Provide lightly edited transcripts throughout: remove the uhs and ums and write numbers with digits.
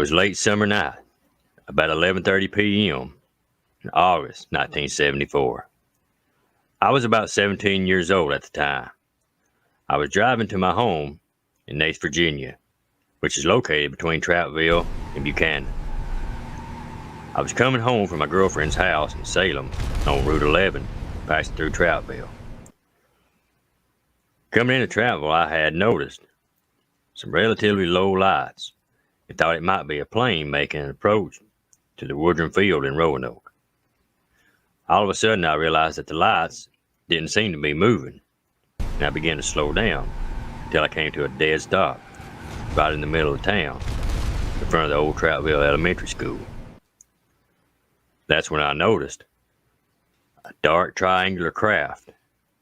It was late summer night, about 11:30 p.m. in August 1974. I was about 17 years old at the time. I was driving to my home in Nace, Virginia, which is located between Troutville and Buchanan. I was coming home from my girlfriend's house in Salem on Route 11, passing through Troutville. Coming into Troutville, I had noticed some relatively low lights and thought it might be a plane making an approach to the Woodrum Field in Roanoke. All of a sudden, I realized that the lights didn't seem to be moving, and I began to slow down until I came to a dead stop right in the middle of town, in front of the old Troutville Elementary School. That's when I noticed a dark triangular craft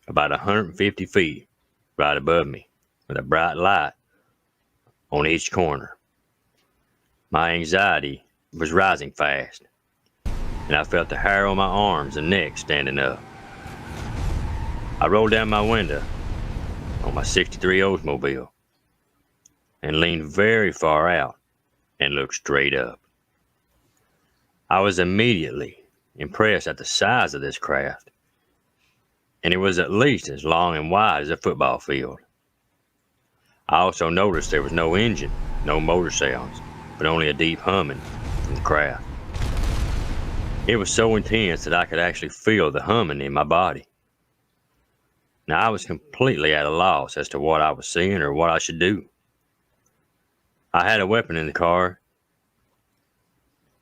about 150 feet right above me with a bright light on each corner. My anxiety was rising fast, and I felt the hair on my arms and neck standing up. I rolled down my window on my '63 Oldsmobile and leaned very far out and looked straight up. I was immediately impressed at the size of this craft, and it was at least as long and wide as a football field. I also noticed there was no engine, no motor sounds, but only a deep humming from the craft. It was so intense that I could actually feel the humming in my body. Now, I was completely at a loss as to what I was seeing or what I should do. I had a weapon in the car,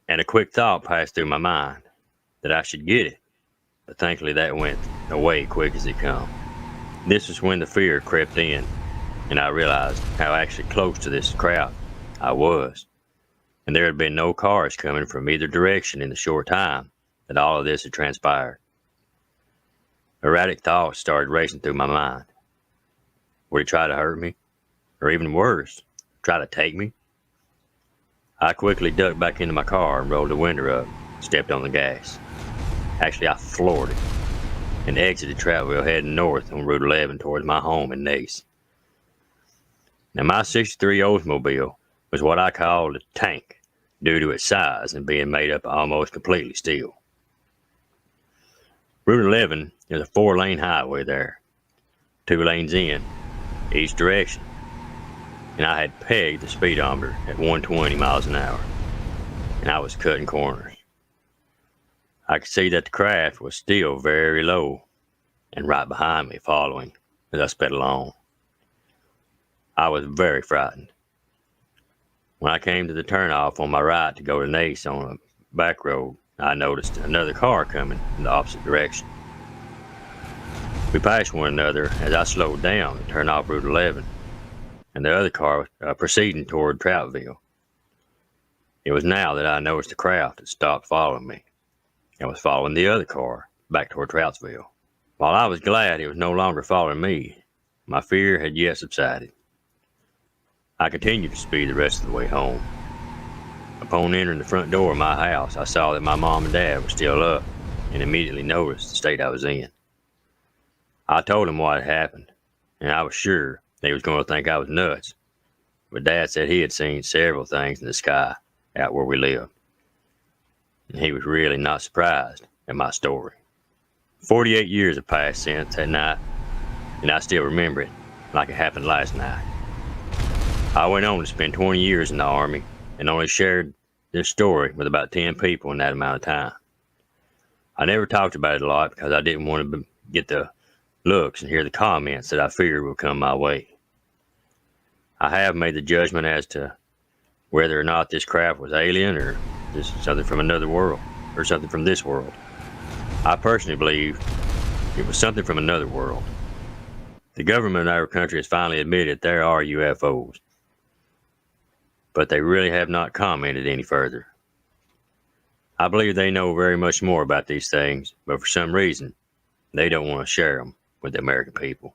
and a quick thought passed through my mind that I should get it, but thankfully that went away quick as it come. This was when the fear crept in, and I realized how actually close to this craft I was, and there had been no cars coming from either direction in the short time that all of this had transpired. Erratic thoughts started racing through my mind. Would he try to hurt me? Or even worse, try to take me? I quickly ducked back into my car and rolled the window up, stepped on the gas. Actually, I floored it and exited Troutville heading north on Route 11 towards my home in Nace. Now, my '63 Oldsmobile was what I called a tank due to its size and being made up almost completely steel. Route 11 is a 4-lane highway there, 2 lanes in each direction, and I had pegged the speedometer at 120 miles an hour, and I was cutting corners. I could see that the craft was still very low and right behind me following as I sped along. I was very frightened. When I came to the turnoff on my right to go to Nace on a back road, I noticed another car coming in the opposite direction. We passed one another as I slowed down and turned off Route 11, and the other car was proceeding toward Troutville. It was now that I noticed the craft had stopped following me and was following the other car back toward Troutville. While I was glad it was no longer following me, my fear had yet subsided. I continued to speed the rest of the way home. Upon entering the front door of my house, I saw that my mom and dad were still up and immediately noticed the state I was in. I told them what had happened, and I was sure they was going to think I was nuts, but Dad said he had seen several things in the sky out where we lived, and he was really not surprised at my story. 48 years have passed since that night, and I still remember it like it happened last night. I went on to spend 20 years in the Army and only shared this story with about 10 people in that amount of time. I never talked about it a lot because I didn't want to get the looks and hear the comments that I feared would come my way. I have made the judgment as to whether or not this craft was alien or just something from another world or something from this world. I personally believe it was something from another world. The government of our country has finally admitted there are UFOs, but they really have not commented any further. I believe they know very much more about these things, but for some reason, they don't want to share them with the American people.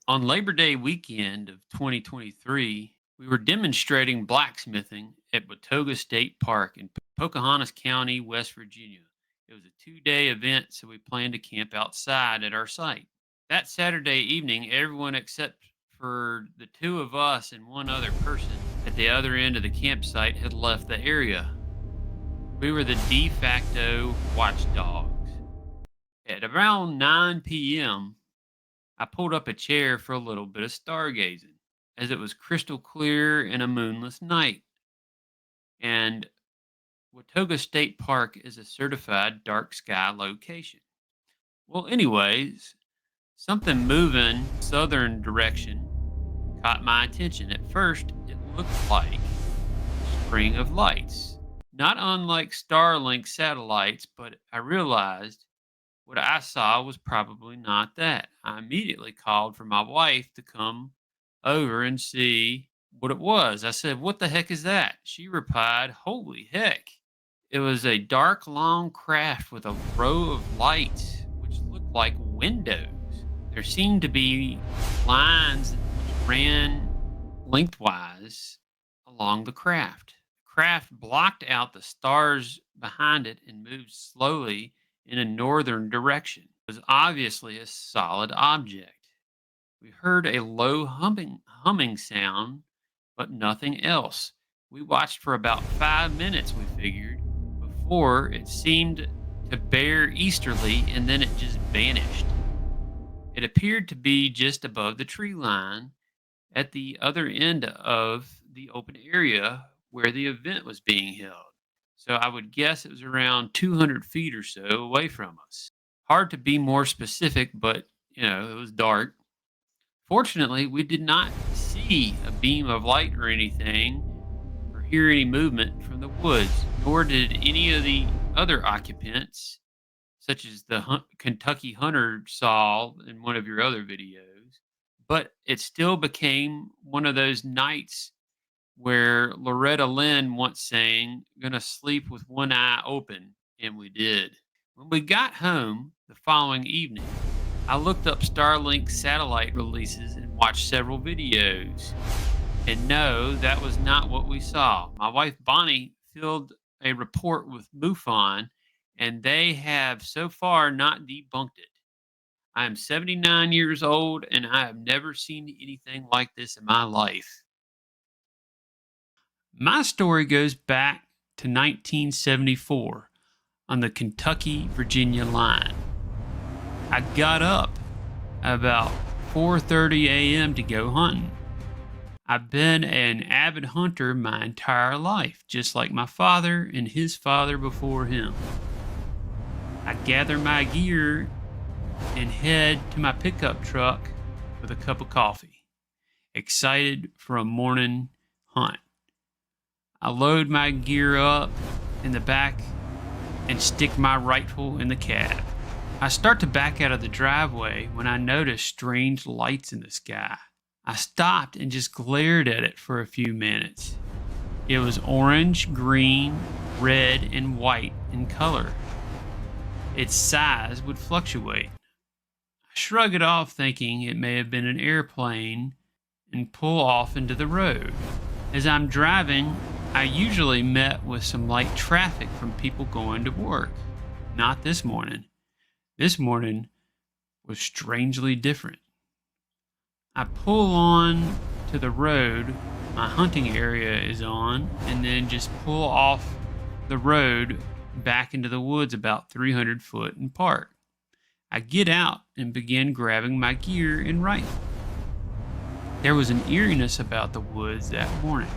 On Labor Day weekend of 2023, we were demonstrating blacksmithing at Watauga State Park in Pocahontas County, West Virginia. It was a 2-day event, so we planned to camp outside at our site. That Saturday evening, everyone except for the two of us and one other person at the other end of the campsite had left the area. We were the de facto watchdogs. At around 9 p.m., I pulled up a chair for a little bit of stargazing, as it was crystal clear in a moonless night. And Watauga State Park is a certified dark sky location. Well, anyways, something moving southern direction caught my attention. At first, it looked like a string of lights, not unlike Starlink satellites, but I realized what I saw was probably not that. I immediately called for my wife to come over and see what it was. I said, "What the heck is that?" She replied, "Holy heck." It was a dark, long craft with a row of lights, which looked like windows. There seemed to be lines which ran lengthwise along the craft. The craft blocked out the stars behind it and moved slowly in a northern direction. It was obviously a solid object. We heard a low humming sound, but nothing else. We watched for about 5 minutes, we figured, before it seemed to bear easterly and then it just vanished. It appeared to be just above the tree line at the other end of the open area where the event was being held. So I would guess it was around 200 feet or so away from us. Hard to be more specific, but it was dark. Fortunately, we did not see a beam of light or anything or hear any movement from the woods, nor did any of the other occupants, such as the Kentucky hunter saw in one of your other videos. But it still became one of those nights where Loretta Lynn once sang, "Gonna sleep with one eye open," and we did. When we got home the following evening, I looked up Starlink satellite releases and watched several videos. And no, that was not what we saw. My wife Bonnie filled a report with MUFON, and they have so far not debunked it. I am 79 years old, and I have never seen anything like this in my life. My story goes back to 1974 on the Kentucky-Virginia line. I got up about 4:30 a.m. to go hunting. I've been an avid hunter my entire life, just like my father and his father before him. I gather my gear and head to my pickup truck with a cup of coffee, excited for a morning hunt. I load my gear up in the back and stick my rifle in the cab. I start to back out of the driveway when I notice strange lights in the sky. I stopped and just glared at it for a few minutes. It was orange, green, red, and white in color. Its size would fluctuate. I shrug it off, thinking it may have been an airplane, and pull off into the road. As I'm driving, I usually met with some light traffic from people going to work. Not this morning. This morning was strangely different. I pull on to the road my hunting area is on, and then just pull off the road back into the woods about 300 foot and park. I get out and begin grabbing my gear and rifle. There was an eeriness about the woods that morning.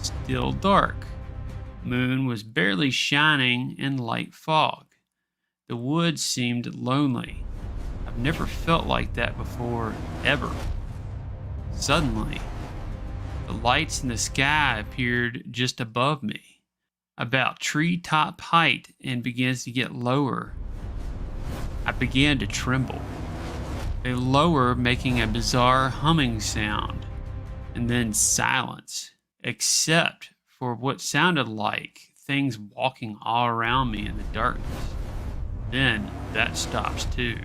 Still dark. Moon was barely shining in light fog. The woods seemed lonely. I've never felt like that before, ever. Suddenly, the lights in the sky appeared just above me, about treetop height, and begins to get lower. I began to tremble. They lower, making a bizarre humming sound, and then silence, except for what sounded like things walking all around me in the darkness. Then that stops too.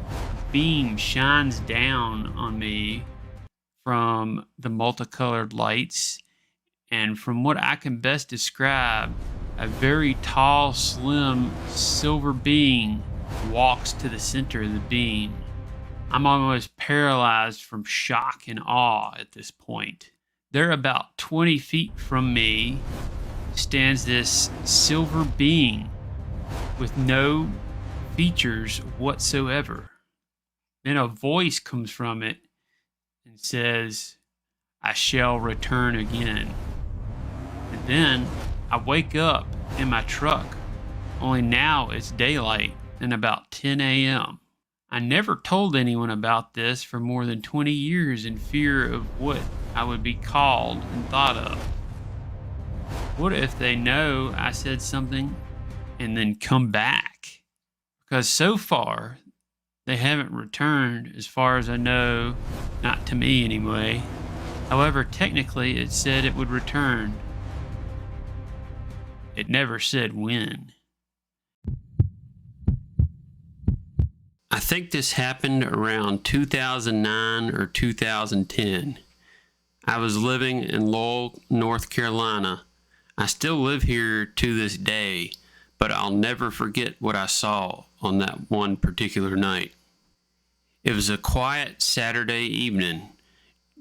A beam shines down on me from the multicolored lights, and from what I can best describe, a very tall, slim, silver being walks to the center of the beam. I'm almost paralyzed from shock and awe at this point. There, about 20 feet from me, stands this silver being with no features whatsoever. Then a voice comes from it and says, "I shall return again." And then I wake up in my truck, only now it's daylight and about 10 a.m. I never told anyone about this for more than 20 years in fear of what I would be called and thought of. What if they know I said something and then come back? Because so far, they haven't returned, as far as I know, not to me anyway. However, technically it said it would return. It never said when. I think this happened around 2009 or 2010. I was living in Lowell, North Carolina. I still live here to this day, but I'll never forget what I saw on that one particular night. It was a quiet Saturday evening,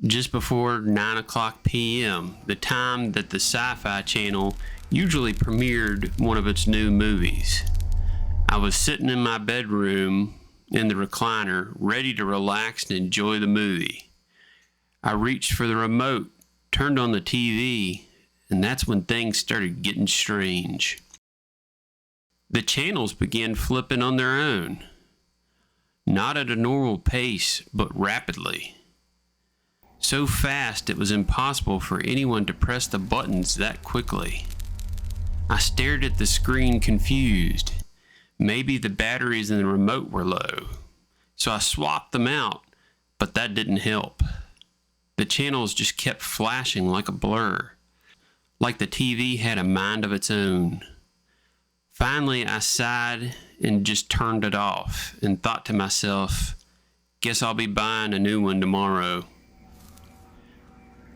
just before 9 o'clock p.m., the time that the Sci-Fi Channel usually premiered one of its new movies. I was sitting in my bedroom in the recliner, ready to relax and enjoy the movie. I reached for the remote, turned on the TV, and that's when things started getting strange. The channels began flipping on their own. Not at a normal pace, but rapidly. So fast it was impossible for anyone to press the buttons that quickly. I stared at the screen confused. Maybe the batteries in the remote were low, so I swapped them out, but that didn't help. The channels just kept flashing like a blur, like the TV had a mind of its own. Finally, I sighed and just turned it off and thought to myself, guess I'll be buying a new one tomorrow.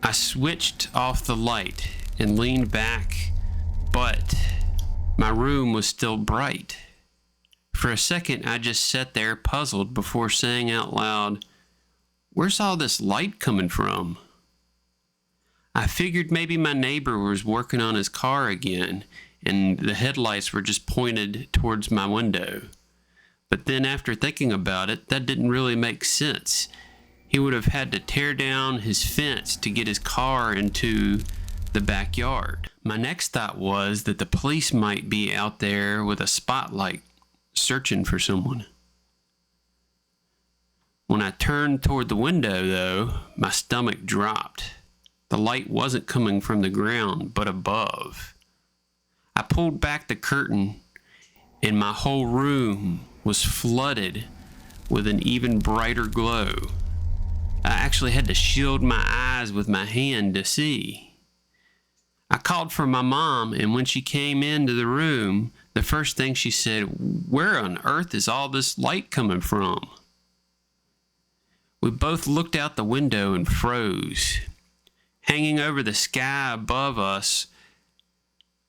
I switched off the light and leaned back, but my room was still bright. For a second, I just sat there puzzled before saying out loud, "Where's all this light coming from?" I figured maybe my neighbor was working on his car again, and the headlights were just pointed towards my window. But then after thinking about it, that didn't really make sense. He would have had to tear down his fence to get his car into the backyard. My next thought was that the police might be out there with a spotlight searching for someone. When I turned toward the window, though, my stomach dropped. The light wasn't coming from the ground, but above. I pulled back the curtain, and my whole room was flooded with an even brighter glow. I actually had to shield my eyes with my hand to see. I called for my mom, and when she came into the room, the first thing she said, "Where on earth is all this light coming from?" We both looked out the window and froze. Hanging over the sky above us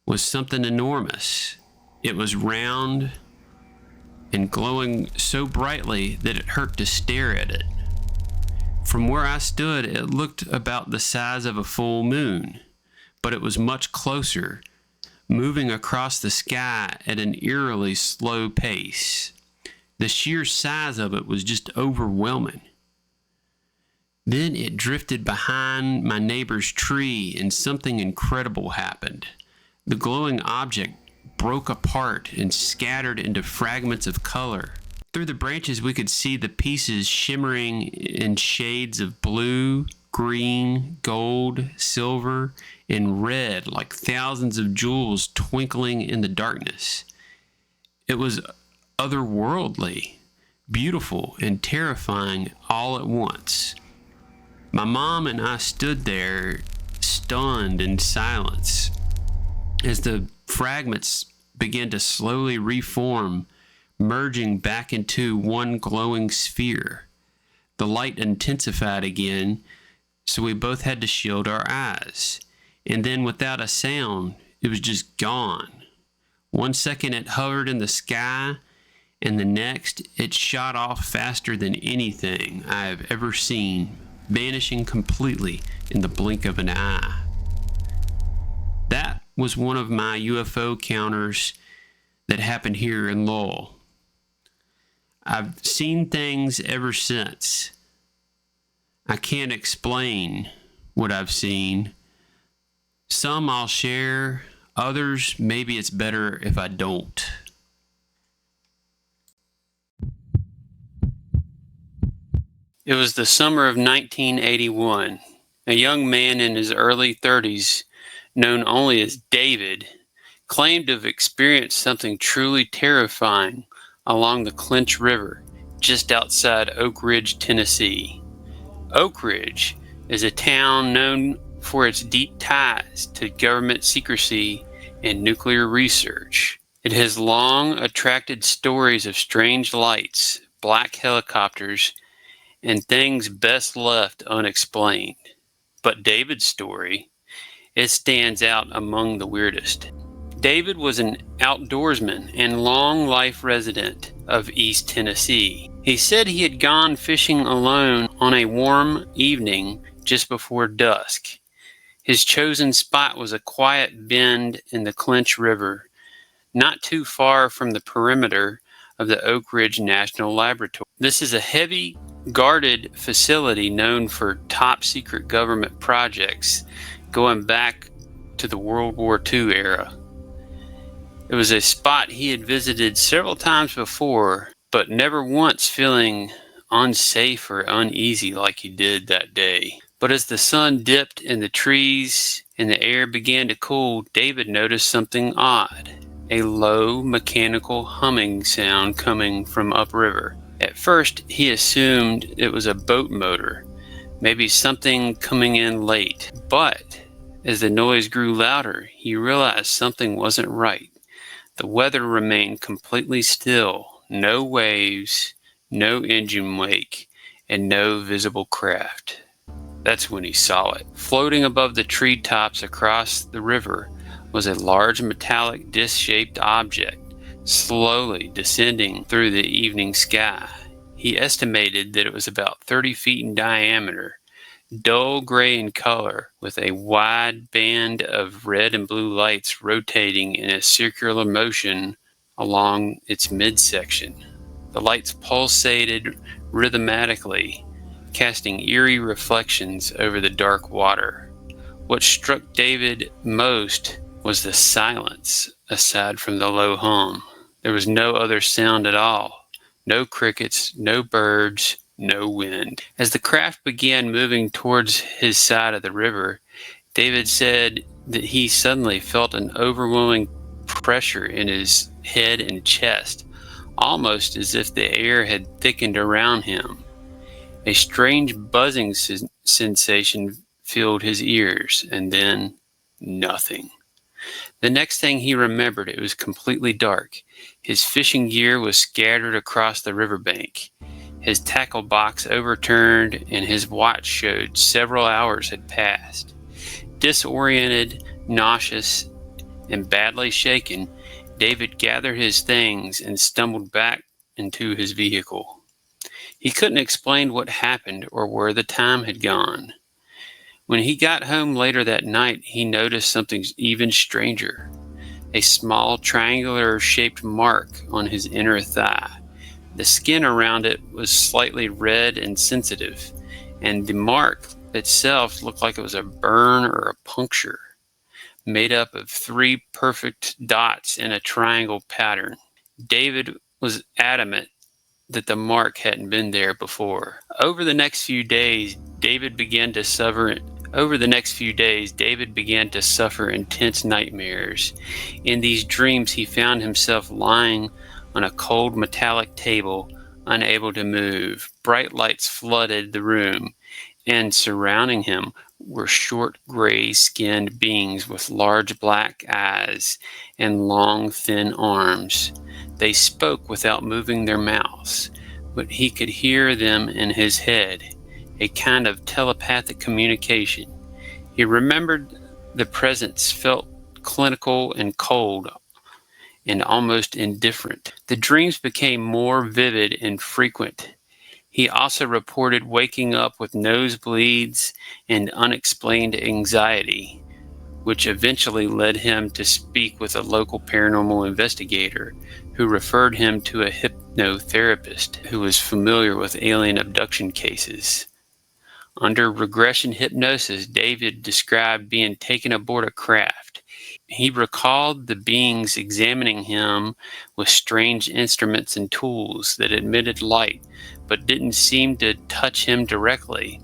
was something enormous. It was round and glowing so brightly that it hurt to stare at it. From where I stood, it looked about the size of a full moon, but it was much closer, moving across the sky at an eerily slow pace. The sheer size of it was just overwhelming. Then it drifted behind my neighbor's tree, and something incredible happened. The glowing object broke apart and scattered into fragments of color. Through the branches, we could see the pieces shimmering in shades of blue, green, gold, silver, and red, like thousands of jewels twinkling in the darkness. It was otherworldly, beautiful, and terrifying all at once. My mom and I stood there, stunned in silence, as the fragments began to slowly reform, merging back into one glowing sphere. The light intensified again, so we both had to shield our eyes. And then without a sound, it was just gone. 1 second it hovered in the sky, and the next it shot off faster than anything I have ever seen, vanishing completely in the blink of an eye. That was one of my UFO encounters that happened here in Lowell. I've seen things ever since. I can't explain what I've seen. Some I'll share, others maybe it's better if I don't. It was the summer of 1981. A young man in his early 30s, known only as David, claimed to have experienced something truly terrifying along the Clinch River, just outside Oak Ridge, Tennessee. Oak Ridge is a town known for its deep ties to government secrecy and nuclear research. It has long attracted stories of strange lights, black helicopters, and things best left unexplained. But David's story, it stands out among the weirdest. David was an outdoorsman and long life resident of East Tennessee. He said he had gone fishing alone on a warm evening just before dusk. His chosen spot was a quiet bend in the Clinch River, not too far from the perimeter of the Oak Ridge National Laboratory. This is a heavy guarded facility known for top secret government projects going back to the World War II era. It was a spot he had visited several times before, but never once feeling unsafe or uneasy like he did that day. But as the sun dipped in the trees and the air began to cool, David noticed something odd, a low mechanical humming sound coming from upriver. At first, he assumed it was a boat motor, maybe something coming in late. But as the noise grew louder, he realized something wasn't right. The weather remained completely still, no waves, no engine wake, and no visible craft. That's when he saw it. Floating above the treetops across the river was a large metallic disc-shaped object, slowly descending through the evening sky. He estimated that it was about 30 feet in diameter, dull gray in color, with a wide band of red and blue lights rotating in a circular motion along its midsection. The lights pulsated rhythmically, casting eerie reflections over the dark water. What struck David most was the silence, aside from the low hum. There was no other sound at all. No crickets, no birds, no wind. As the craft began moving towards his side of the river, David said that he suddenly felt an overwhelming pressure in his head and chest, almost as if the air had thickened around him. A strange buzzing sensation filled his ears, and then nothing. The next thing he remembered, it was completely dark. His fishing gear was scattered across the riverbank. His tackle box overturned, and his watch showed several hours had passed. Disoriented, nauseous, and badly shaken, David gathered his things and stumbled back into his vehicle. He couldn't explain what happened or where the time had gone. When he got home later that night, he noticed something even stranger. A small triangular-shaped mark on his inner thigh. The skin around it was slightly red and sensitive, and the mark itself looked like it was a burn or a puncture, made up of 3 perfect dots in a triangle pattern. David was adamant that the mark hadn't been there before. Over the next few days, David began to suffer intense nightmares. In these dreams, he found himself lying on a cold metallic table, unable to move. Bright lights flooded the room, and surrounding him were short, gray-skinned beings with large black eyes and long, thin arms. They spoke without moving their mouths, but he could hear them in his head, a kind of telepathic communication. He remembered the presence felt clinical and cold. and almost indifferent. The dreams became more vivid and frequent. He also reported waking up with nosebleeds and unexplained anxiety, which eventually led him to speak with a local paranormal investigator who referred him to a hypnotherapist who was familiar with alien abduction cases. Under regression hypnosis, David described being taken aboard a craft. He recalled the beings examining him with strange instruments and tools that emitted light but didn't seem to touch him directly.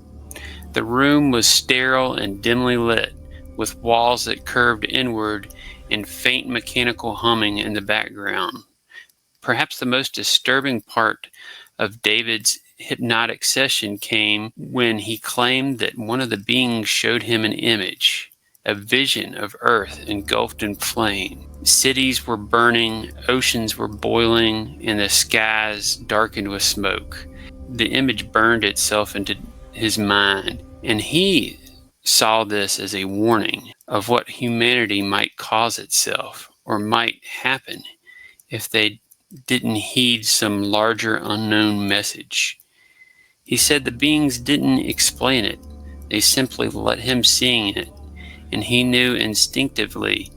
The room was sterile and dimly lit, with walls that curved inward and faint mechanical humming in the background. Perhaps the most disturbing part of David's hypnotic session came when he claimed that one of the beings showed him an image, a vision of Earth engulfed in flame. Cities were burning, oceans were boiling, and the skies darkened with smoke. The image burned itself into his mind, and he saw this as a warning of what humanity might cause itself, or might happen, if they didn't heed some larger unknown message. He said the beings didn't explain it, they simply let him see it, and he knew instinctively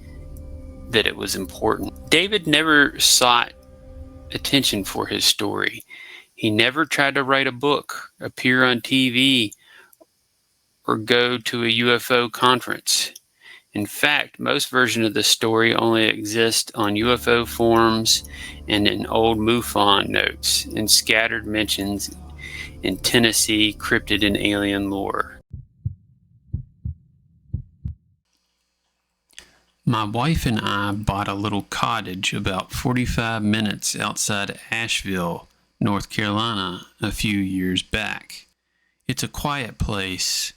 that it was important. David never sought attention for his story. He never tried to write a book, appear on TV, or go to a UFO conference. In fact, most versions of the story only exist on UFO forums and in old MUFON notes and scattered mentions in Tennessee cryptid and alien lore. My wife and I bought a little cottage about 45 minutes outside Asheville, North Carolina, a few years back. It's a quiet place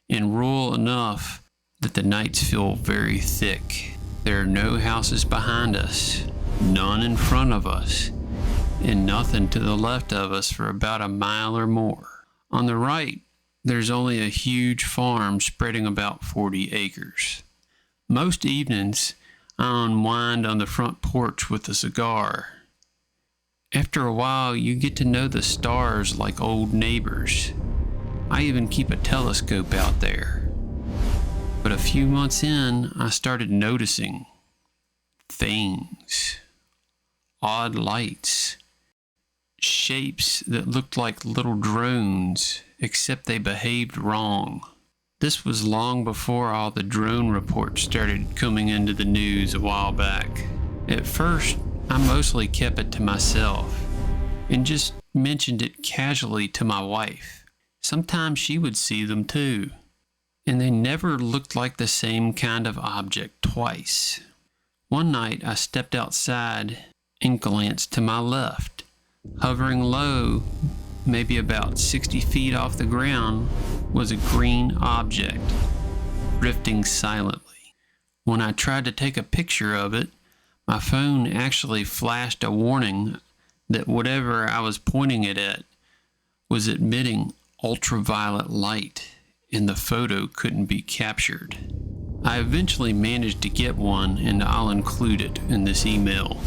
and rural enough that the nights feel very thick. There are no houses behind us, none in front of us, and nothing to the left of us for about a mile or more. On the right, there's only a huge farm spreading about 40 acres. Most evenings, I unwind on the front porch with a cigar. After a while, you get to know the stars like old neighbors. I even keep a telescope out there. But a few months in, I started noticing things, odd lights, shapes that looked like little drones, except they behaved wrong. This was long before all the drone reports started coming into the news a while back. At first, I mostly kept it to myself and just mentioned it casually to my wife. Sometimes she would see them too, and they never looked like the same kind of object twice. One night, I stepped outside and glanced to my left. Hovering low, maybe about 60 feet off the ground, was a green object, drifting silently. When I tried to take a picture of it, my phone actually flashed a warning that whatever I was pointing it at was emitting ultraviolet light, and the photo couldn't be captured. I eventually managed to get one, and I'll include it in this email.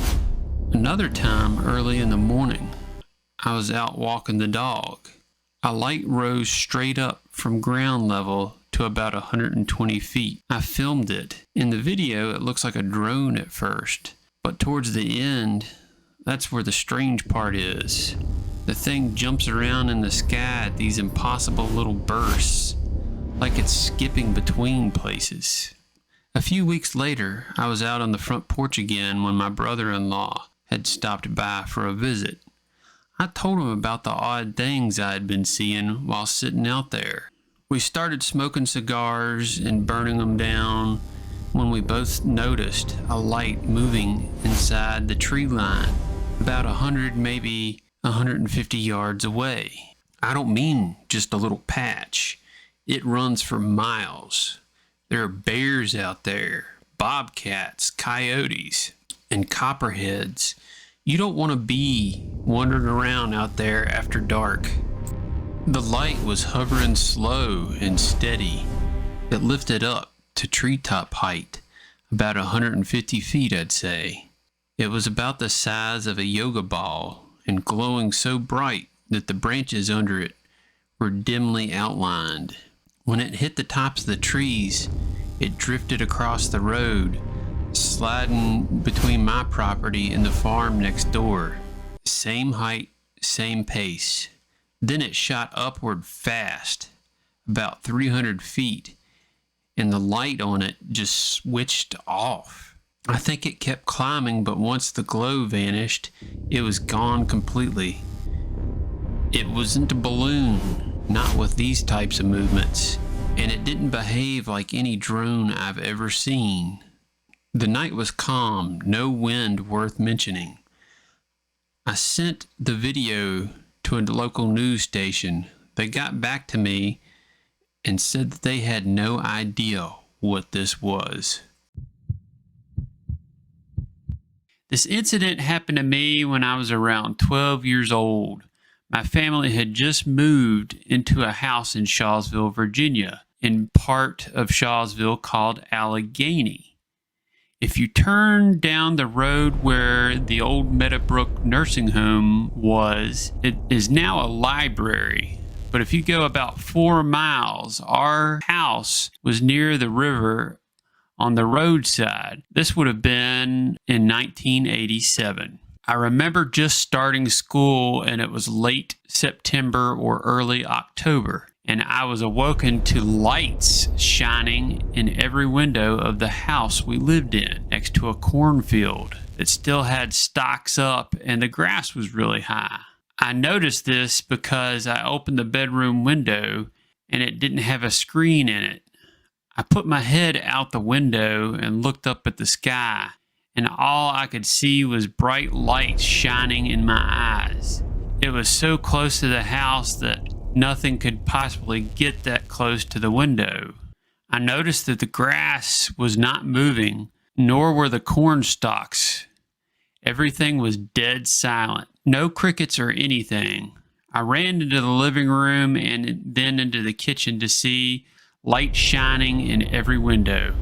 Another time, early in the morning, I was out walking the dog. A light rose straight up from ground level to about 120 feet. I filmed it. In the video, it looks like a drone at first, but towards the end, that's where the strange part is. The thing jumps around in the sky at these impossible little bursts, like it's skipping between places. A few weeks later, I was out on the front porch again when my brother-in-law had stopped by for a visit. I told him about the odd things I had been seeing while sitting out there. We started smoking cigars and burning them down when we both noticed a light moving inside the tree line, about 100, maybe 150 yards away. I don't mean just a little patch. It runs for miles. There are bears out there, bobcats, coyotes, and copperheads. You don't want to be wandering around out there after dark. The light was hovering slow and steady. It lifted up to treetop height, about 150 feet, I'd say. It was about the size of a yoga ball and glowing so bright that the branches under it were dimly outlined. When it hit the tops of the trees, it drifted across the road, sliding between my property and the farm next door. Same height, same pace. Then it shot upward fast, about 300 feet, and the light on it just switched off. I think it kept climbing, but once the glow vanished, it was gone completely. It wasn't a balloon, not with these types of movements, and it didn't behave like any drone I've ever seen. The night was calm, no wind worth mentioning. I sent the video to a local news station. They got back to me and said that they had no idea what this was. This incident happened to me when I was around 12 years old. My family had just moved into a house in Shawsville, Virginia, in part of Shawsville called Allegheny. If you turn down the road where the old Meadowbrook nursing home was, it is now a library. But if you go about 4 miles, our house was near the river on the roadside. This would have been in 1987. I remember just starting school and it was late September or early October, and I was awoken to lights shining in every window of the house we lived in next to a cornfield that still had stalks up and the grass was really high. I noticed this because I opened the bedroom window and it didn't have a screen in it. I put my head out the window and looked up at the sky, and all I could see was bright lights shining in my eyes. It was so close to the house that nothing could possibly get that close to the window. I noticed that the grass was not moving, nor were the corn stalks. Everything was dead silent. No crickets or anything. I ran into the living room and then into the kitchen to see light shining in every window.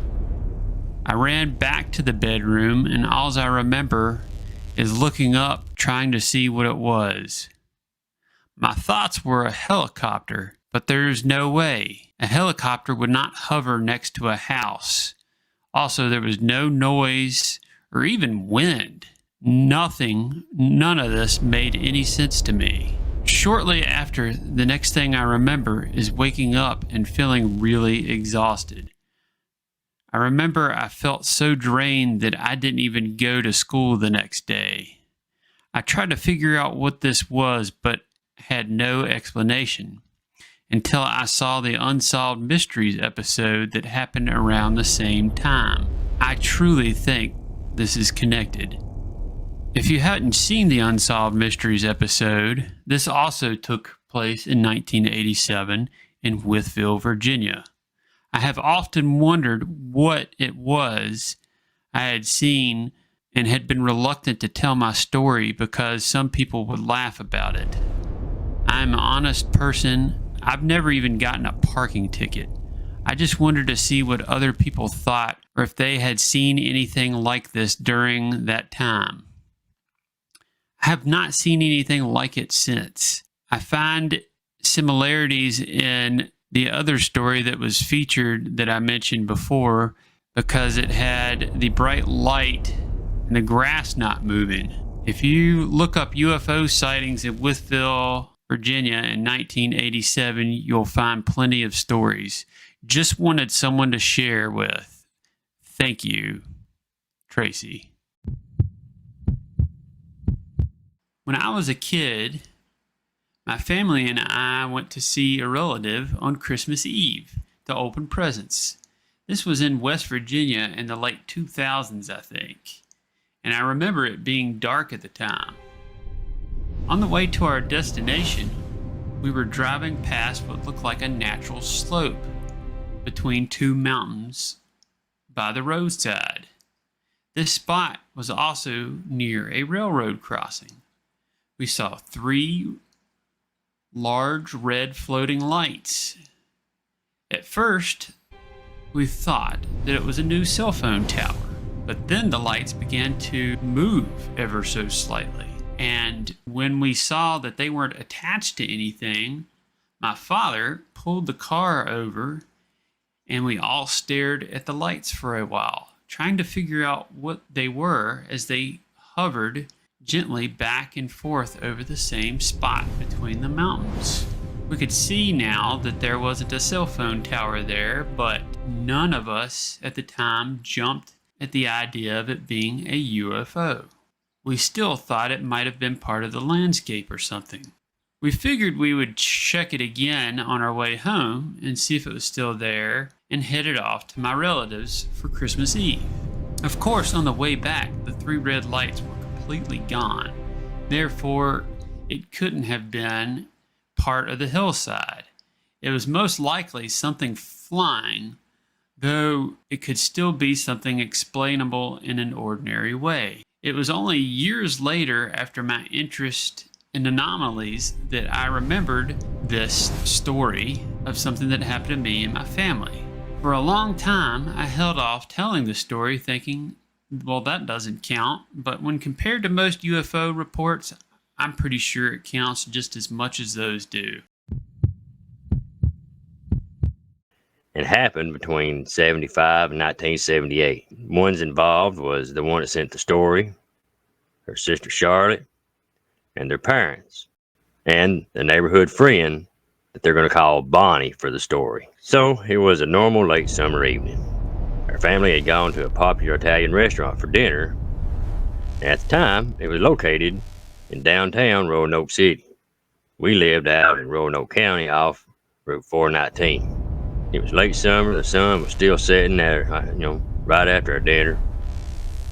I ran back to the bedroom, and all I remember is looking up, trying to see what it was. My thoughts were a helicopter, but there's no way. A helicopter would not hover next to a house. Also, there was no noise or even wind. Nothing, none of this made any sense to me. Shortly after, the next thing I remember is waking up and feeling really exhausted. I remember I felt so drained that I didn't even go to school the next day. I tried to figure out what this was, but had no explanation until I saw the Unsolved Mysteries episode that happened around the same time. I truly think this is connected. If you hadn't seen the Unsolved Mysteries episode, this also took place in 1987 in Wytheville, Virginia. I have often wondered what it was I had seen and had been reluctant to tell my story because some people would laugh about it. I'm an honest person. I've never even gotten a parking ticket. I just wanted to see what other people thought or if they had seen anything like this during that time. I have not seen anything like it since. I find similarities in the other story that was featured that I mentioned before because it had the bright light and the grass not moving. If you look up UFO sightings in Wytheville, Virginia in 1987, you'll find plenty of stories. Just wanted someone to share with. Thank you, Tracy. When I was a kid, my family and I went to see a relative on Christmas Eve to open presents. This was in West Virginia in the late 2000s, I think, and I remember it being dark at the time. On the way to our destination, we were driving past what looked like a natural slope between two mountains by the roadside. This spot was also near a railroad crossing. We saw 3 large red floating lights. At first, we thought that it was a new cell phone tower, But then the lights began to move ever so slightly. And when we saw that they weren't attached to anything, my father pulled the car over and we all stared at the lights for a while, trying to figure out what they were as they hovered gently back and forth over the same spot between the mountains. We could see now that there wasn't a cell phone tower there, but none of us at the time jumped at the idea of it being a UFO. We still thought it might have been part of the landscape or something. We figured we would check it again on our way home and see if it was still there, and headed off to my relatives for Christmas Eve. Of course, on the way back, the 3 red lights were completely gone. Therefore, it couldn't have been part of the hillside. It was most likely something flying, though it could still be something explainable in an ordinary way. It was only years later, after my interest in anomalies, that I remembered this story of something that happened to me and my family. For a long time, I held off telling the story, thinking, well, that doesn't count. But when compared to most UFO reports, I'm pretty sure it counts just as much as those do. It happened between 75 and 1978. Ones involved was the one that sent the story, her sister Charlotte, and their parents, and the neighborhood friend that they're going to call Bonnie for the story. So it was a normal late summer evening. Our family had gone to a popular Italian restaurant for dinner. At the time, it was located in downtown Roanoke City. We lived out in Roanoke County off Route 419. It was late summer. The sun was still setting there, right after our dinner.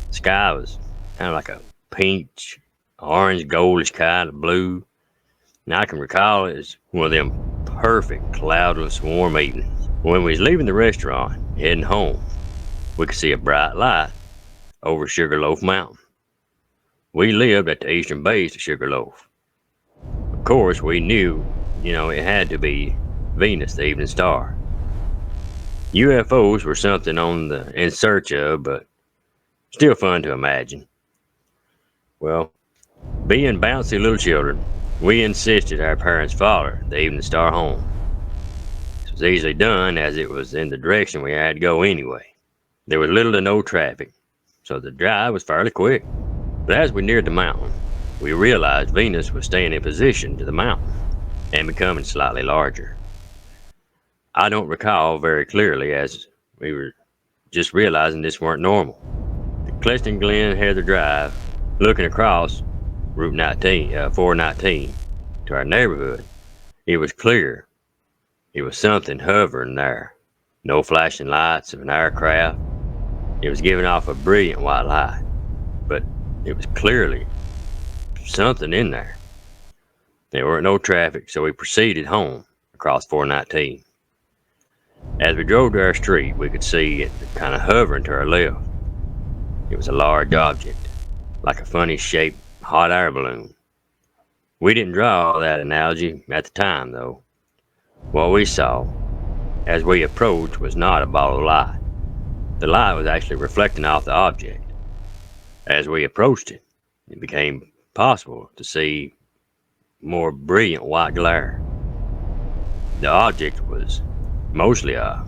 The sky was kind of like a pinch, orange, goldish kind of blue. And I can recall it as one of them perfect, cloudless, warm evenings. When we was leaving the restaurant, heading home, we could see a bright light over Sugarloaf Mountain. We lived at the eastern base of Sugarloaf. Of course, we knew, it had to be Venus, the evening star. UFOs were something in search of, but still fun to imagine. Well, being bouncy little children, we insisted our parents follow the evening star home. This was easily done, as it was in the direction we had to go anyway. There was little to no traffic, so the drive was fairly quick. But as we neared the mountain, we realized Venus was staying in position to the mountain and becoming slightly larger. I don't recall very clearly, as we were just realizing this weren't normal. The Cleston Glen Heather Drive, looking across Route 419 to our neighborhood, it was clear. It was something hovering there. No flashing lights of an aircraft. It was giving off a brilliant white light, but it was clearly something in there. There weren't no traffic, so we proceeded home across 419. As we drove to our street, we could see it kind of hovering to our left. It was a large object, like a funny shaped hot air balloon. We didn't draw that analogy at the time, though. What we saw as we approached was not a ball of light. The light was actually reflecting off the object. As we approached it, it became possible to see more brilliant white glare. The object was mostly a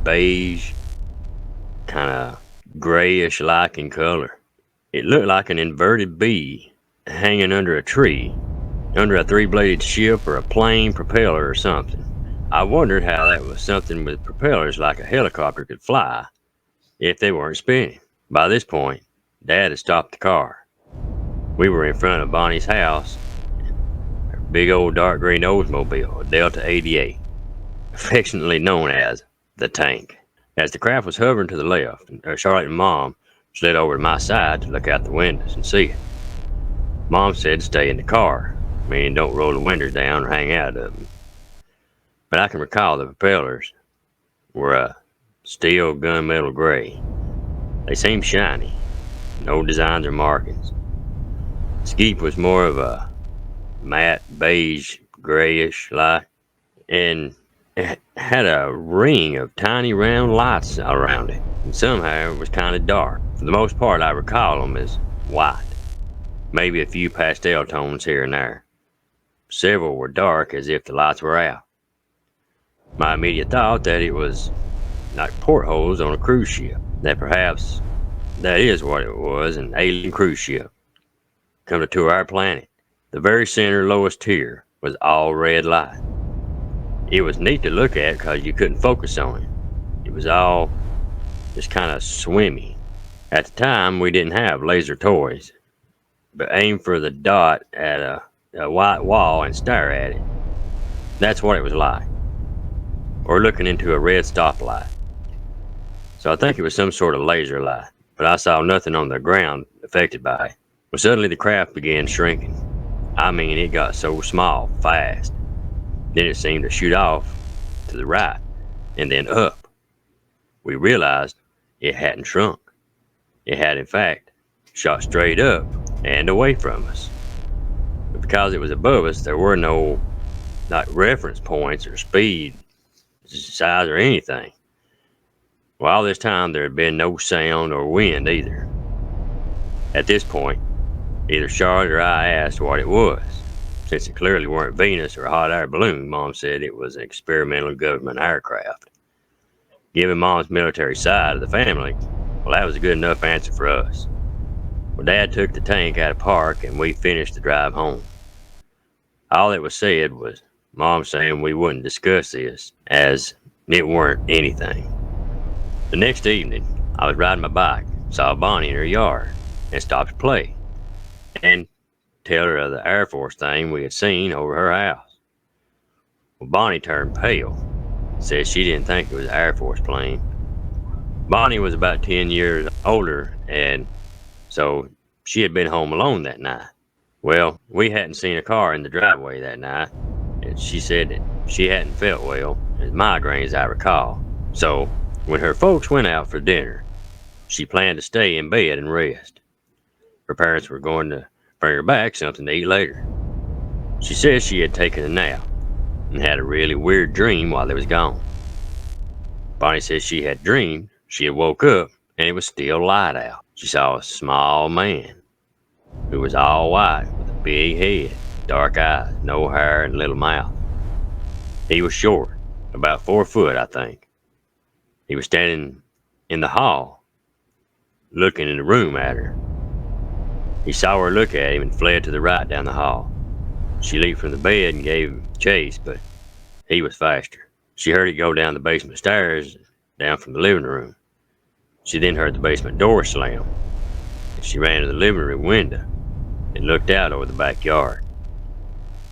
beige, kind of grayish-like in color. It looked like an inverted bee hanging under a tree, under a 3-bladed ship or a plane propeller or something. I wondered how that was something with propellers like a helicopter could fly if they weren't spinning. By this point, Dad had stopped the car. We were in front of Bonnie's house, her big old dark green Oldsmobile, a Delta 88. Affectionately known as the Tank. As the craft was hovering to the left, Charlotte and Mom slid over to my side to look out the windows and see it. Mom said to stay in the car, meaning don't roll the windows down or hang out of them. But I can recall the propellers were a steel gunmetal gray. They seemed shiny, no designs or markings. The skeep was more of a matte beige, grayish light, and it had a ring of tiny round lights around it. and somehow it was kind of dark. For the most part, I recall them as white, maybe a few pastel tones here and there. Several were dark as if the lights were out. My immediate thought that it was like portholes on a cruise ship, that perhaps that is what it was, an alien cruise ship come to tour our planet. The very center lowest tier was all red light. It was neat to look at because you couldn't focus on it. It was all just kind of swimmy. At the time, we didn't have laser toys, but aim for the dot at a white wall and stare at it. That's what it was like. Or looking into a red stoplight. So I think it was some sort of laser light, but I saw nothing on the ground affected by it. Well, suddenly the craft began shrinking. I mean, it got so small fast. Then it seemed to shoot off to the right and then up. We realized it hadn't shrunk. It had, in fact, shot straight up and away from us. But because it was above us, there were no reference points or speed, size, or anything. Well, all this time there had been no sound or wind either. At this point, either Charlotte or I asked what it was. Since it clearly weren't Venus or a hot air balloon, Mom said it was an experimental government aircraft. Given Mom's military side of the family, well, that was a good enough answer for us. Well, Dad took the tank out of park and we finished the drive home. All that was said was Mom saying we wouldn't discuss this as it weren't anything. The next evening, I was riding my bike, saw Bonnie in her yard, and stopped to play and tell her of the Air Force thing we had seen over her house. Well, Bonnie turned pale and said she didn't think it was an Air Force plane. Bonnie was about 10 years older, and so she had been home alone that night. Well, we hadn't seen a car in the driveway that night, and she said that she hadn't felt well, as migraines I recall. So, when her folks went out for dinner, she planned to stay in bed and rest. Her parents were going to bring her back something to eat later. She said she had taken a nap and had a really weird dream while they was gone. Bonnie said she had dreamed she had woke up and it was still light out. She saw a small man who was all white with a big head, dark eyes, no hair, and little mouth. He was short, about 4 foot, I think. He was standing in the hall, looking in the room at her. He saw her look at him and fled to the right down the hall. She leaped from the bed and gave him chase, but he was faster. She heard it go down the basement stairs, down from the living room. She then heard the basement door slam. She ran to the living room window and looked out over the backyard.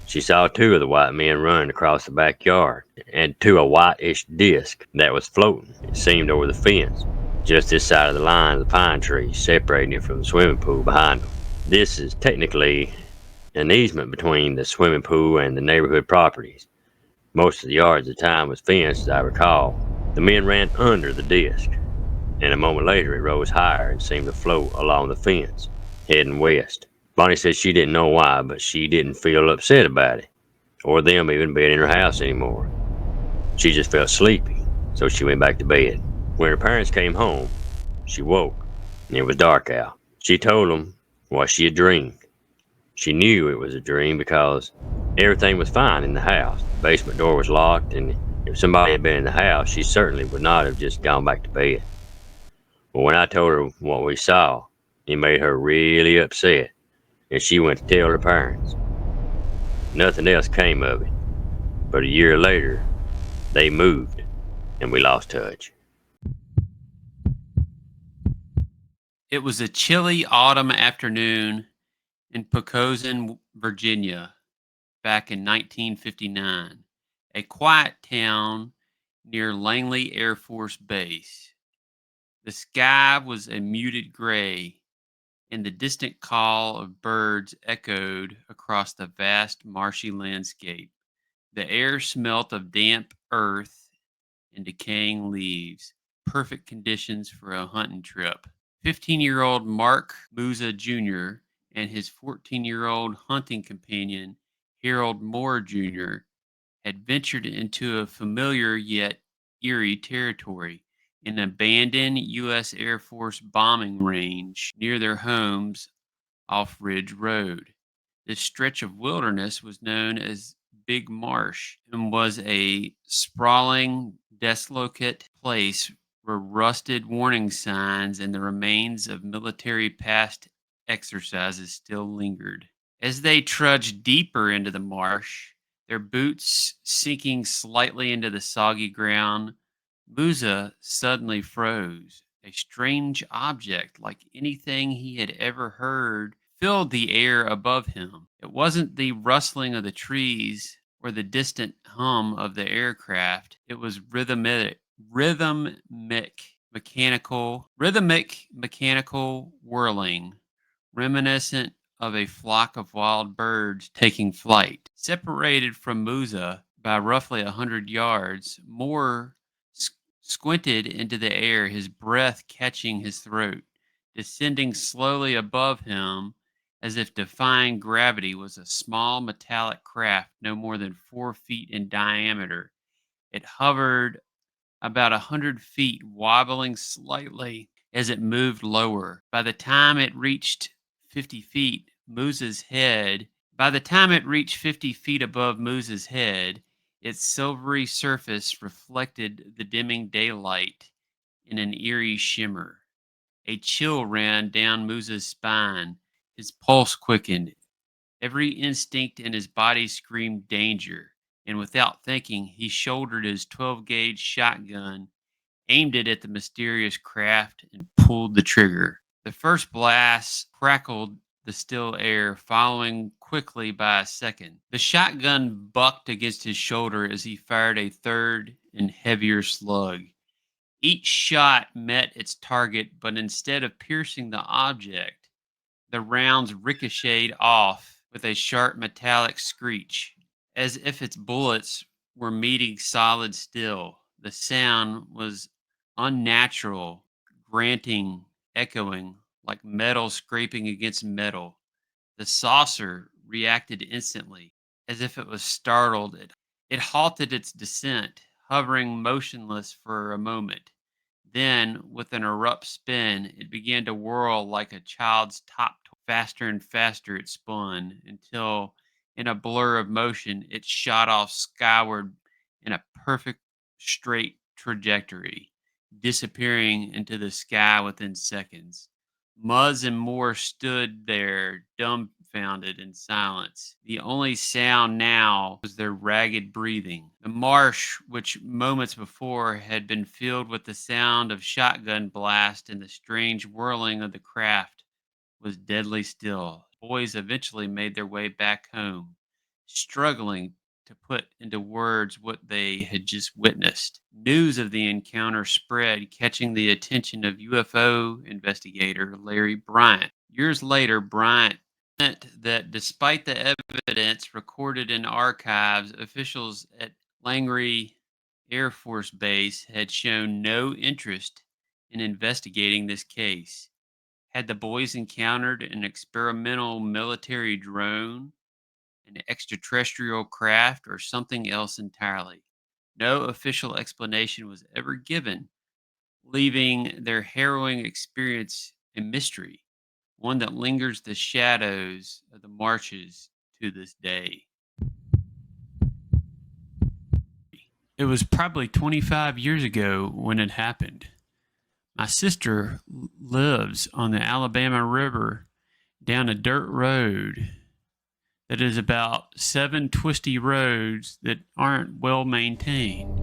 She saw 2 of the white men run across the backyard and to a whitish disc that was floating, it seemed, over the fence, just this side of the line of the pine trees, separating it from the swimming pool behind them. This is technically an easement between the swimming pool and the neighborhood properties. Most of the yards at the time was fenced, as I recall. The men ran under the disc, and a moment later it rose higher and seemed to float along the fence, heading west. Bonnie said she didn't know why, but she didn't feel upset about it, or them even being in her house anymore. She just felt sleepy, so she went back to bed. When her parents came home, she woke, and it was dark out. She told them what she had dreamed. She knew it was a dream because everything was fine in the house. The basement door was locked, and if somebody had been in the house, she certainly would not have just gone back to bed. But when I told her what we saw, it made her really upset, and she went to tell her parents. Nothing else came of it, but a year later, they moved, and we lost touch. It was a chilly autumn afternoon in Pocosin, Virginia, back in 1959, a quiet town near Langley Air Force Base. The sky was a muted gray, and the distant call of birds echoed across the vast marshy landscape. The air smelt of damp earth and decaying leaves, perfect conditions for a hunting trip. 15-year-old Mark Musa Jr. and his 14-year-old hunting companion, Harold Moore Jr., had ventured into a familiar yet eerie territory, in an abandoned U.S. Air Force bombing range near their homes off Ridge Road. This stretch of wilderness was known as Big Marsh and was a sprawling, desolate place where rusted warning signs and the remains of military past exercises still lingered. As they trudged deeper into the marsh, their boots sinking slightly into the soggy ground, Musa suddenly froze. A strange object, like anything he had ever heard, filled the air above him. It wasn't the rustling of the trees or the distant hum of the aircraft. It was rhythmic, mechanical whirling, reminiscent of a flock of wild birds taking flight. Separated from Musa by roughly 100 yards, Moore squinted into the air, his breath catching his throat. Descending slowly above him, as if defying gravity, was a small metallic craft no more than 4 feet in diameter. It hovered about 100 feet, wobbling slightly as it moved lower. By the time it reached 50 feet, by the time it reached 50 feet above Musa's head, its silvery surface reflected the dimming daylight in an eerie shimmer. A chill ran down Musa's spine. His pulse quickened. Every instinct in his body screamed danger, and without thinking, he shouldered his 12-gauge shotgun, aimed it at the mysterious craft, and pulled the trigger. The first blast crackled the still air, following quickly by a second. The shotgun bucked against his shoulder as he fired a third and heavier slug. Each shot met its target, but instead of piercing the object, the rounds ricocheted off with a sharp metallic screech, as if its bullets were meeting solid steel. The sound was unnatural, granting, echoing, like metal scraping against metal. The saucer reacted instantly, as if it was startled. It halted its descent, hovering motionless for a moment. Then, with an abrupt spin, it began to whirl like a child's top toy. Faster and faster it spun until, in a blur of motion, it shot off skyward in a perfect straight trajectory, disappearing into the sky within seconds. Muzz and Moore stood there, dumbfounded in silence. The only sound now was their ragged breathing. The marsh, which moments before had been filled with the sound of shotgun blast and the strange whirling of the craft, was deadly still. The boys eventually made their way back home, struggling to put into words what they had just witnessed. News of the encounter spread, catching the attention of UFO investigator Larry Bryant. Years later, Bryant said that despite the evidence recorded in archives, officials at Langley Air Force Base had shown no interest in investigating this case. Had the boys encountered an experimental military drone, an extraterrestrial craft, or something else entirely? No official explanation was ever given, leaving their harrowing experience a mystery, one that lingers the shadows of the marshes to this day. It was probably 25 years ago when it happened. My sister lives on the Alabama River down a dirt road that is about 7 twisty roads that aren't well maintained.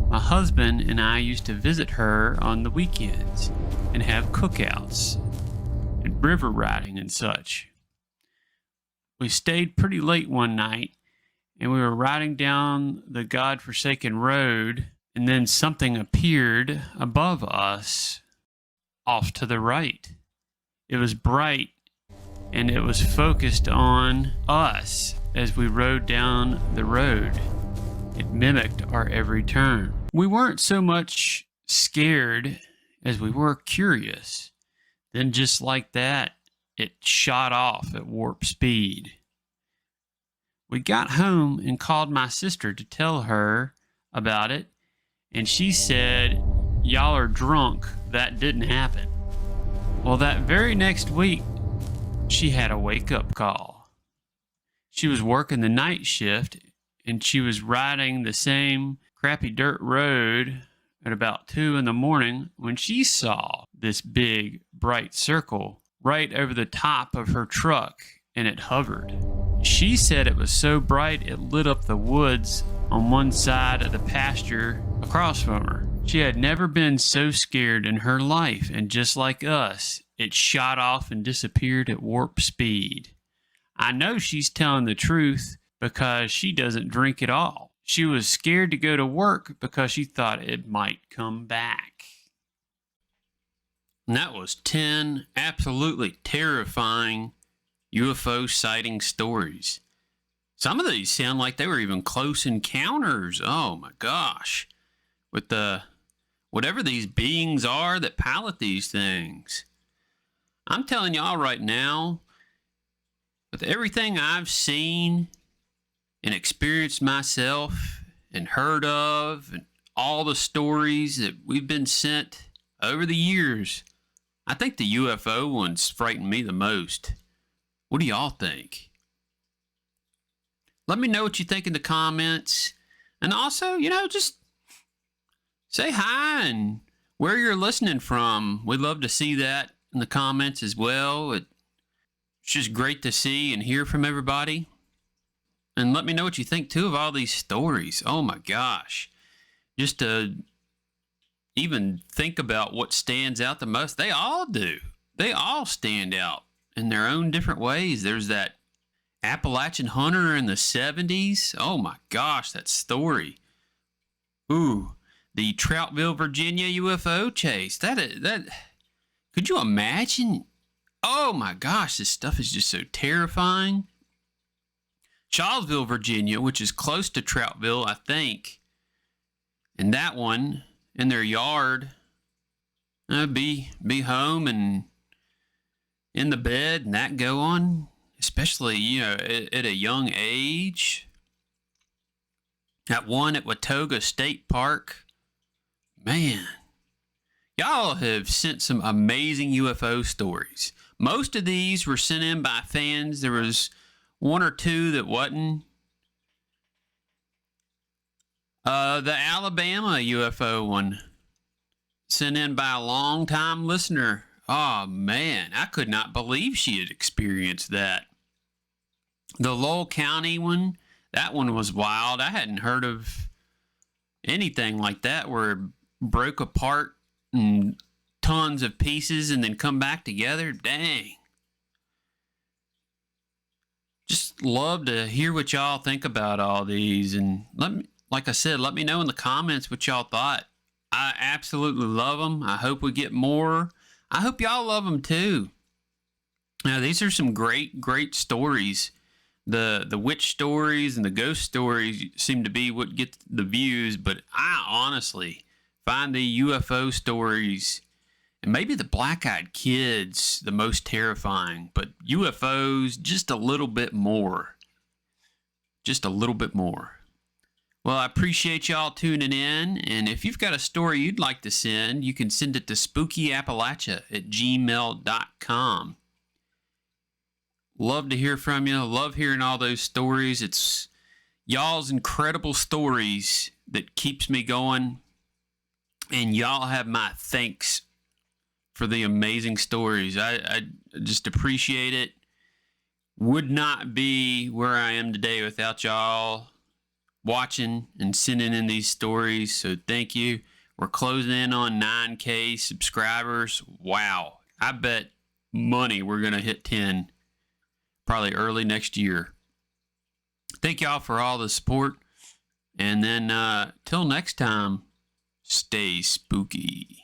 My husband and I used to visit her on the weekends and have cookouts and river riding and such. We stayed pretty late one night and we were riding down the godforsaken road, and then something appeared above us off to the right. It was bright and it was focused on us as we rode down the road. It mimicked our every turn. We weren't so much scared as we were curious. Then, just like that, it shot off at warp speed. We got home and called my sister to tell her about it, and she said y'all are drunk. That didn't happen. Well, that very next week, she had a wake-up call. She was working the night shift, and she was riding the same crappy dirt road at about 2 in the morning when she saw this big, bright circle right over the top of her truck, and it hovered. She said it was so bright it lit up the woods on one side of the pasture across from her. She had never been so scared in her life, and just like us, it shot off and disappeared at warp speed. I know she's telling the truth because she doesn't drink at all. She was scared to go to work because she thought it might come back. And that was 10 absolutely terrifying UFO sighting stories. Some of these sound like they were even close encounters. Oh my gosh. With the whatever these beings are that pilot these things. I'm telling y'all right now, with everything I've seen and experienced myself and heard of, and all the stories that we've been sent over the years, I think the UFO ones frighten me the most. What do y'all think? Let me know what you think in the comments. And also, just say hi and where you're listening from. We'd love to see that in the comments as well. It's just great to see and hear from everybody. And let me know what you think, too, of all these stories. Oh, my gosh. Just to even think about what stands out the most. They all do. They all stand out in their own different ways. There's that Appalachian hunter in the 70s. Oh, my gosh, that story. Ooh, the Troutville, Virginia UFO chase. That could you imagine? Oh, my gosh, this stuff is just so terrifying. Charlottesville, Virginia, which is close to Troutville, I think. And that one, in their yard, be home and in the bed and that go on, especially, at a young age. That one at Watauga State Park. Man, y'all have sent some amazing UFO stories. Most of these were sent in by fans. There was one or two that wasn't. The Alabama UFO one, sent in by a long-time listener. Oh, man, I could not believe she had experienced that. The Lowell County one, that one was wild. I hadn't heard of anything like that where it broke apart in tons of pieces and then come back together. Dang. Just love to hear what y'all think about all these. And like I said, let me know in the comments what y'all thought. I absolutely love them. I hope we get more. I hope y'all love them too. Now, these are some great, great stories. The witch stories and the ghost stories seem to be what get the views, but I honestly find the UFO stories and maybe the black-eyed kids the most terrifying, but UFOs just a little bit more. Just a little bit more. Well, I appreciate y'all tuning in, and if you've got a story you'd like to send, you can send it to spookyappalachia@gmail.com. Love to hear from you. Love hearing all those stories. It's y'all's incredible stories that keeps me going, and y'all have my thanks for the amazing stories. I just appreciate it. Would not be where I am today without y'all watching and sending in these stories, so thank you. We're closing in on 9K subscribers. Wow. I bet money we're going to hit 10 probably early next year. Thank y'all for all the support, and then till next time, stay spooky.